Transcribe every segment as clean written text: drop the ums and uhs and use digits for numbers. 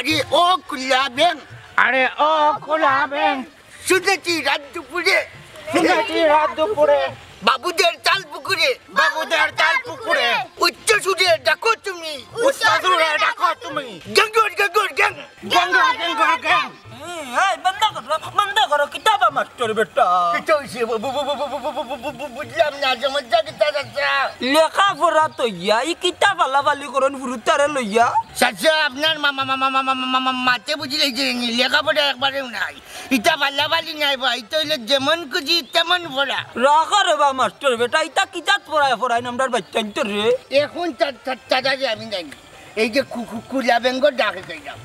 আরে ও কুলা ব্যাং, আরে ও খোলা ব্যাং, শুনেছি রাত দুপুরে শুনেছি রাত দুপুরে বাবুদের চাল পুকুরে বাবুদের চাল পুকুরে উচ্চ সুরে ডাকো তুমি, উচ্চ সুরে ডাকো তুমি। গঙ্গর গঙ্গর গং গঙ্গর গঙ্গর গং। এই বন্ধ করো কিতাব মাস্টার বেটা এটা হইছে বুঝলাম না সমস্যা কিতা চাচা। লেখা পড়া তো ইয়া ই কিতাব আলাবালি করন ফুরুতারে লইয়া চাচা আপনার মাতে বুঝলে যে লেখাপড়া একবারেও নাই, ইটা ভাল্লাবালি নাই ভাই, তো হইলে যেমন খুঁজি তেমন পড়া। রাখা রে বা মাস্টার বেটা ইটা কিতাব পড়ায় নামটার বাচ্চা তো রে এখন চাচা যে আমি জানি এই যে কুলা বেঙ্গর ডাকে কইলাম,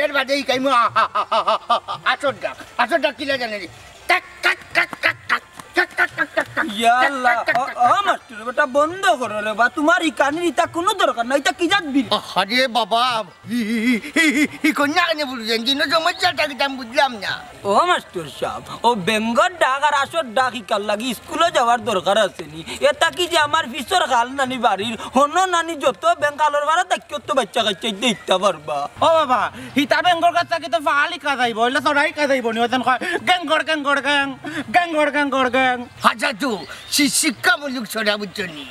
এর বাদে কাইম আসর ডাক কিলা জানে রে, টাক টাক টাক টাক টাক টাক টাক টাক টাক টাক। ইয়াল্লা মাস্টার বেটা বন্ধ করো রে বা তোমার ই কানের ইটা কোনো দরকার নাই ইটা কি জানবি আরে বাবা কন্যা কেন বলছেন কিন্তু সমস্যাটা কি আমি বুঝলাম না। ও মাস্টার সাহেব ও বেঙ্গর ডাক আর আসর ডাক ইকার লাগি স্কুলে যাওয়ার দরকার আছে নি, এটা কি যে আমার ফিসর খাল নানি বাড়ির হন নানি যত বেঙ্গালোর বাড়া তাকে তো বাচ্চা কাচ্চা দেখতে পারবা। ও বাবা হিতা বেঙ্গর কাছে কি তো ফালি কাজাইব হইলে সরাই কাজাইব নি ওজন কয় গঙ্গর গঙ্গর গং গঙ্গর গঙ্গর গং। আচ্ছা তো শিক্ষামূলক ছড়া বুঝছনি,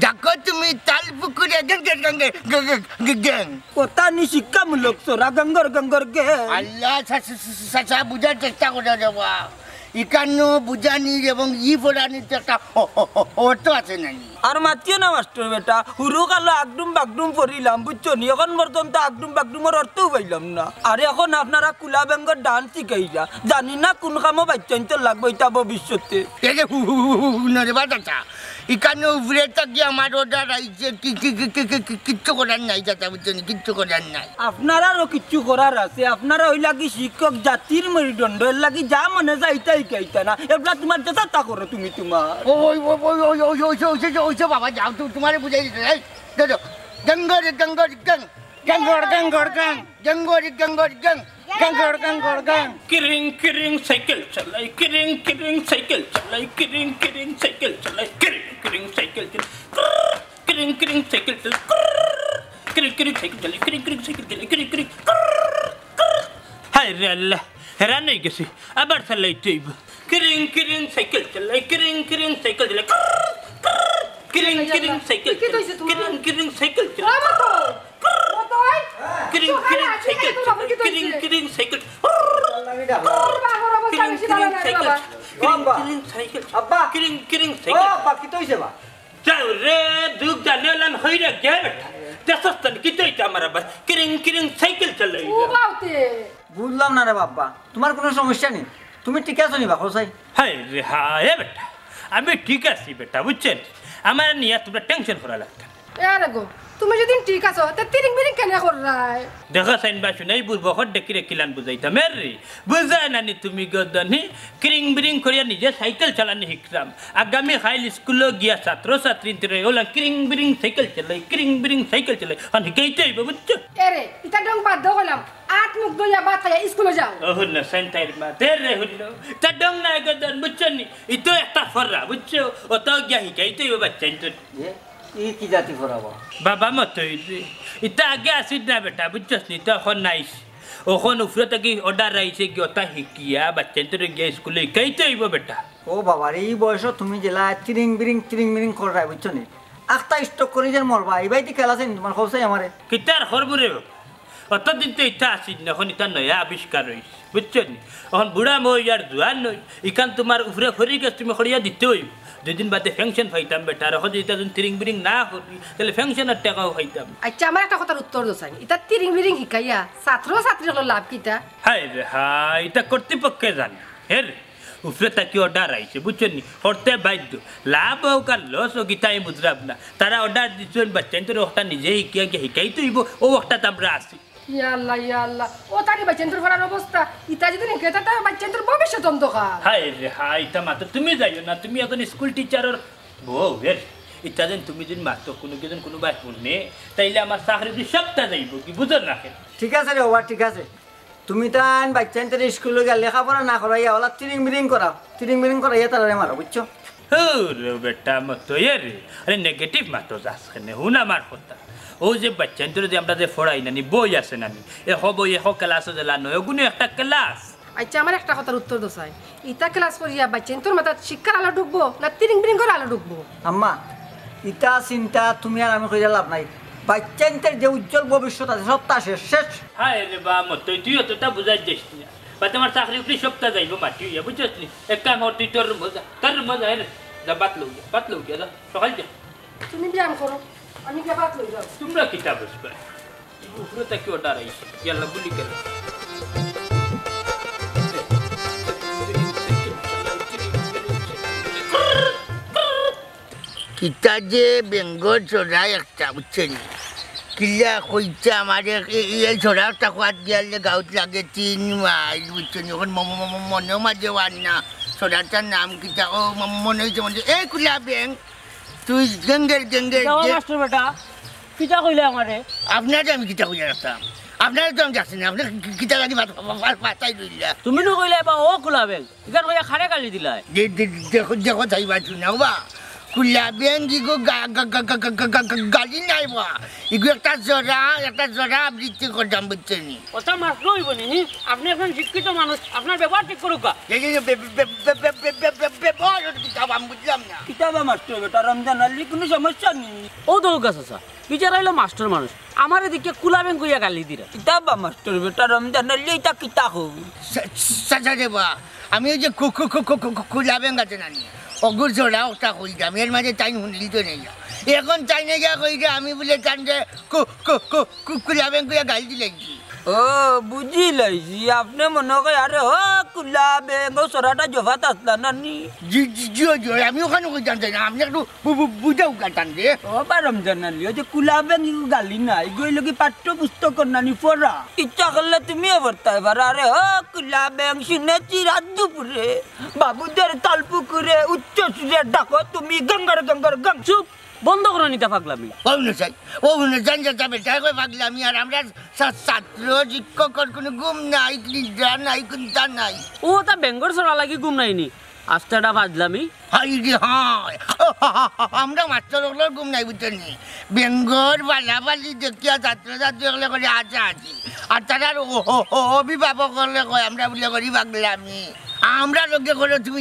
ডাকো তুমি তাল পুকুরে গঙ্গের গঙ্গে গং। কথা নি শিক্ষামূলক সোরা গঙ্গর গঙ্গর গে আল্লাহ চাচা বুঝার চেষ্টা করে দেবা, ইকান্ন বুঝানির এবং ই পড়ানির তো একটা অর্থ আছে নানি। আর মাতিও না মাস্টার বেটা হুরু কালো আগডুম বাগডুম পড়িলাম বুঝছো নি, এখন পর্যন্ত আগডুম বাগডুমের অর্থও পাইলাম না। আর এখন আপনারা কুলা বেঙ্গর ডান্স শিখাইরা জানি না কোন কামো বাচ্চা লাগবে এটা ভবিষ্যতে। এই যে নরে বা চাচা ইকান্ন উপরে থাকি আমার অর্ডার আইছে, কিচ্ছু করার নাই চাচা বুঝছনি, কিচ্ছু করার নাই। আপনারারও কিচ্ছু করার আছে, আপনারা ওই লাগি শিক্ষক জাতির মেরুদণ্ড এর লাগি যা মনে যায় এটাই খাইতা না, এগুলা তোমার চেষ্টা করো তুমি তোমার। ওই বাবা যাও তো তোমার বুঝাই দিতে গঙ্গর গঙ্গর গং গঙ্গর গঙ্গর গং গঙ্গর গঙ্গর গং গঙ্গর গঙ্গর গং। কিরিং কিরিং সাইকেল চালাই কিরিং কিরিং সাইকেল চালাই কিরিং কিরিং সাইকেল চালাই কিরিং কিরিং সাইকেল চালাই কিরিং কিরিং সাইকেল চালাই কিরিং কিরিং সাইকেল চালাই কিরিং কিরিং সাইকেল চালাই কিরিং কিরিং। হায় রে আল্লাহ হেরান হয়ে গেছি, আবার চালাইতে হইব। কিরিং কিরিং সাইকেল চালাই কিরিং কিরিং সাইকেল চালাই কিরিং কিরিং সাইকেল কিরিং কিরিং সাইকেল চালাই কিরিং কিরিং সাইকেল কিরিং কিরিং সাইকেল কিরিং কিরিং সাইকেল কিরিং কিরিং সাইকেল আব্বা কিরিং কিরিং সাইকেল আব্বা কি তইছে বা যাও রে দুগ জানেলান হইরা গে বেটা তেসস্তন কি তইতা আমার আবার কিরিং কিরিং সাইকেল চালাই ও বাউতে বুঝলাম না রে বাবা, তোমার কোনো সমস্যা নেই, তুমি ঠিক আছো নি বা হোসাই? হায় রে হায় বেটা আমি ঠিক আছি বেটা বুঝছেন, আমার নিয়ে তোমরা টেনশন করা লাগতো। এরে গো তুমি যদি ঠিক আছো তে তিরিং বিরিং কেন কররাই? দেখা সাইন বাসু নাই বুঝবো হড্ডে কিরে কিলান বুঝাইতাম রে বুঝায় নানি তুমি গদনি কিরিং বিরিং করিয়া নিজে সাইকেল চালানি শিখতাম। আগামী খাইল স্কুলে গিয়া ছাত্র ছাত্রী ওলা কিরিং বিরিং সাইকেল চালাই কিরিং বিরিং সাইকেল চালাই শিখাইতে হইব বুঝছো। এরে ইটা ডং বাদ কইলাম আট মুখ দইয়া বাদ খাইয়া স্কুলে যাও। ওহন না সাইন্টাইর মা তেরে হইলো তা ডং নাই গদন বুঝছো নি ইতো একটা ফররা বুঝছো ও তো গিয়া শিখাইতে হইব বাচ্চা ই কি জাতি ফরাবো বাবা মতো ইটা আগে আসিস না বেটা বুঝছস নি তো এখন নাইস ওখন উপরে থেকে অর্ডার আইছে কি ওটা শিকিয়া বাচ্চা গিয়া স্কুলে শিখাইতে হইব বেটা। ও বাবার এই বয়স তুমি জেলা চিরিং বিরিং করাই বুঝছো নি, আখটা স্টক করে যে মরবা এইবাই দি খেলা আছে তোমার হোসাই আমারে কিতার খরবুরে অতদিন তো ইটা আসিস না, এখন ইটা নয়া আবিষ্কার হইস বুঝছো নি। এখন বুড়া মই আর জোয়ান নই ইখান তোমার উপরে খরি গেছ তুমি খরিয়া দিতে হইব, দুদিন বাদে ফ্যাংশন পাইতাম বেটা, আর এখন যদি তুমি তিরিং বিরিং না করি তাহলে ফ্যাংশনের টাকাও পাইতাম। আচ্ছা আমার একটা কথার উত্তর দোসাই ইটা তিরিং বিরিং শিখাইয়া ছাত্র ছাত্রী হলো লাভ কিটা? হায় রে হায় এটা কর্তৃপক্ষে জানে হে রে উপরে তাকে অর্ডার আইছে বুঝছেন নি, হরতে বাধ্য লাভ হোক আর লস হোক ইটা আমি বুঝলাম না, তারা অর্ডার দিচ্ছেন বাচ্চা তো ওটা নিজে শিখিয়া গিয়ে শিখাইতে হইব, ও ওটা আমরা আসি। ইয়াল্লাহ ও তারি বাচ্চান্তর ফলার অবস্থা ইটা যদি নিকেতা তা বাচ্চান্তর ভবিষ্যৎ অন্ধকার। হায় রে হায় ইটা মাত্র তুমি যাইও না, তুমি এখন স্কুল টিচারের বউ হের ইটা যেন তুমি যদি মাত্র কোনো বাই শুনে তাইলে আমার চাকরি সবটা যাইব কি বুঝল না। ঠিক আছে রে বাবা ঠিক আছে, তুমি তান বাচ্চাদের স্কুলে গিয়ে লেখাপড়া না করাইয়া ওলা তিরিং বিরিং করাইয়া তারা মারো বুঝছো। রে বেটা মতো রে আরে নেগেটিভ মাত্র যাস কেন হুন আমার কথা ও যে বাচ্চান্তর যে আমরা যে ফড়াই নানি বই আছে নানি বই ক্লাসও জেলা নয় ওগুলো একটা ক্লাস আচ্ছা আমার একটা কথার উত্তর দো চাই ইটা ক্লাস করিয়া বাচ্চান্তর মাথা শিক্ষার আলো ঢুকবো না তিরিং বিরিং করে আলো ঢুকবো আম্মা ইটা চিন্তা তুমি আর আমি কইরা লাভ নাই বাচ্চাদের যে উজ্জ্বল ভবিষ্যৎ আছে সবটা শেষ শেষ হায় রে বা মত তুই অতটা বুঝাই যাস না বা তোমার চাকরি উকরি সবটা যাইব মাটি হইয়া বুঝছিস নি এক কাম কর তুই তোর মজা হে যা বাত লও যা সকাল যা তুমি ব্যায়াম করো আমি কে বাত লই যাও তোমরা কিতাব বসবে উপরে তাকে অর্ডার আইছে ইয়াল্লা গুলি করে কিতা যে বেঙ্গল ছোড়া একটা বুঝছেন কিল্লা কইছে আমার এই ছোড়া একটা খোয়াত গিয়ালে গাঁত লাগে 3 মাইল বুঝছেন এখন মনে মাঝে ওয়ার না ছোড়াটার নাম কিতা ও মনে হয়েছে মনে এই কুলা ব্যাং তুই গঙ্গের মাস্টার বেটা কিটা কইলে আমারে আপনারে আমি কিতা কইয়া রাখতাম আপনারা তো আমি যাচ্ছি না আপনার কিতা লাগি পাতাই রইলা তুমি নো কইলে বা ও কুলাবেল ইগান কইয়া খারে গালি দিলাই দেখো তাই বাজু না বা কুলা ব্যাং গিগো গালি নাই বা ইগো একটা জরা আবৃত্তি করতাম বুঝছেন ওটা মাস্টার হইব নি আপনি এখন শিক্ষিত মানুষ আপনার ব্যবহার ঠিক করুক কিতাব আমি বুঝলাম না কিতাবা মাস্টার বেটা রমজান আলী কোনো সমস্যা নেই ও তো গাছ আছে বিচার হইলো মাস্টার মানুষ আমার এদিকে কুলাবেন কইয়া গালি দিরা কিতাবা মাস্টার বেটা রমজান আলী এটা কিতা হবি সাজা দেবা আমি ওই যে কুলা ব্যাং আছে নানি অগুর জোড়া ওটা কইতাম এর মাঝে টাইম শুনলি তো নেই এখন চাই না গিয়া কইটা আমি বলে চান যে কুলা ব্যাং কইয়া গালি দিলে কি ও বুঝি লাইছি আপনি মনে করে আরে হ কুলা বেঙ্গ সরাটা জফাত আসলা নানি জিও আমি ওখানে কইতাম চাই না আপনি একটু বুঝাও কাটান রে ও বা রমজান আলী ওই যে কুলা বেঙ্গ গালি নাই গইল কি পাঠ্য পুস্তক নানি পড়া ইচ্ছা করলে তুমিও পড়তে পারো আরে হ কুলা বেঙ্গ শুনেছি রাত দুপুরে বাবুদের তালপুকুরে উচ্চ সুরে ডাকো তুমি গঙ্গার গাং চুপ বন্ধ করো নিতা পাগলামি ও চান যাবে তাই কই পাগলামি আর আমরা ছাত্র শিক্ষকর কোনো গুম নাই নিদ্রা নাই চিন্তা নাই ও তা বেঙ্গর সরা লাগি ঘুম নাইনি আস্তাটা বাজলামি হাই রে হায় আমরা মাস্টারগুলোর গুম নাই বুঝছেন বেঙ্গর বালাবালি দেখিয়া ছাত্রছাত্রীগুলো করে আছি আর তারা অভিভাবক হলে কয় আমরা বলে করি পাগলামি আমরা লোকে করে তুমি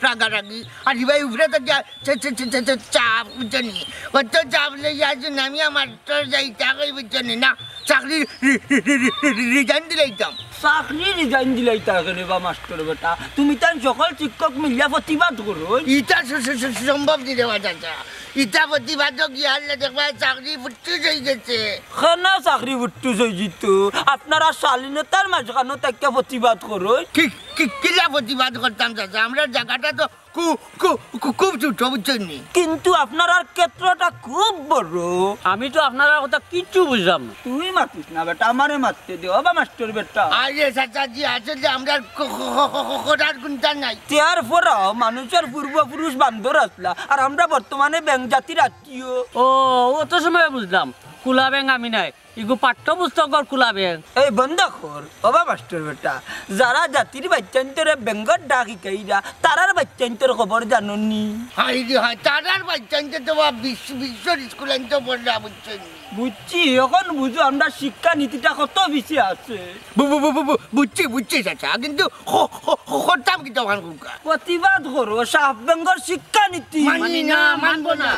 রাগারাগি আর ভাই উপরে তো চাপ বুঝছেন কত চাপ লেগে আসুন আমি আমার যাই চাকরি বুঝছেন না চাকরি রিজাইন দিলাইতাম চাকরি রিজাইন দিলাইতা কেন বা মাস্টার বেটা তুমি তার সকল শিক্ষক মিলিয়া প্রতিবাদ করো ইটা সম্ভব দিতে চাচা ইটা প্রতিবাদ গিয়ে হারলে দেখবা চাকরি ফুটুস হয়ে গেছে কেন চাকরি ফুটুস হয়ে যেত আপনারা শালীনতার মাঝখানে তাকে প্রতিবাদ করো কিলা প্রতিবাদ করতাম চাচা আমরা জায়গাটা তো খুব ছোট বুঝছেন কিন্তু আপনার ক্ষেত্রটা খুব বড় আমি তো আপনার কথা কিচ্ছু বুঝলাম না তুই মাতিস না বেটা আমারে মারতে দিও বা মাস্টার বেটা আরে চাচাজি আসলে আমরা কোটার গুণটা নাই তার পরাও মানুষের পূর্বপুরুষ বান্ধর আসলা আর আমরা বর্তমানে ব্যাং জাতির আত্মীয় ও অত সময় বুঝলাম কুলা ব্যাং আমি নাই ইগো পাঠ্য পুস্তকর কুলা ব্যাং এই বন্ধ কর বাবা মাস্টার বেটা যারা জাতির বাচ্চান্তরে বেঙ্গর ডাক শিকাইরা তারার বাচ্চান্তর খবর জাননি হাই রে হাই তারার বাচ্চাকে তো বিশ্বর স্কুলে তো পড়লা বুঝছেন বুঝছি এখন বুঝো আমরা শিক্ষা নীতিটা কত বেশি আছে বুঝছি চাচা কিন্তু করতাম কি তখন প্রতিবাদ করো সাফ বেঙ্গর শিক্ষা নীতি মানি না মানবো না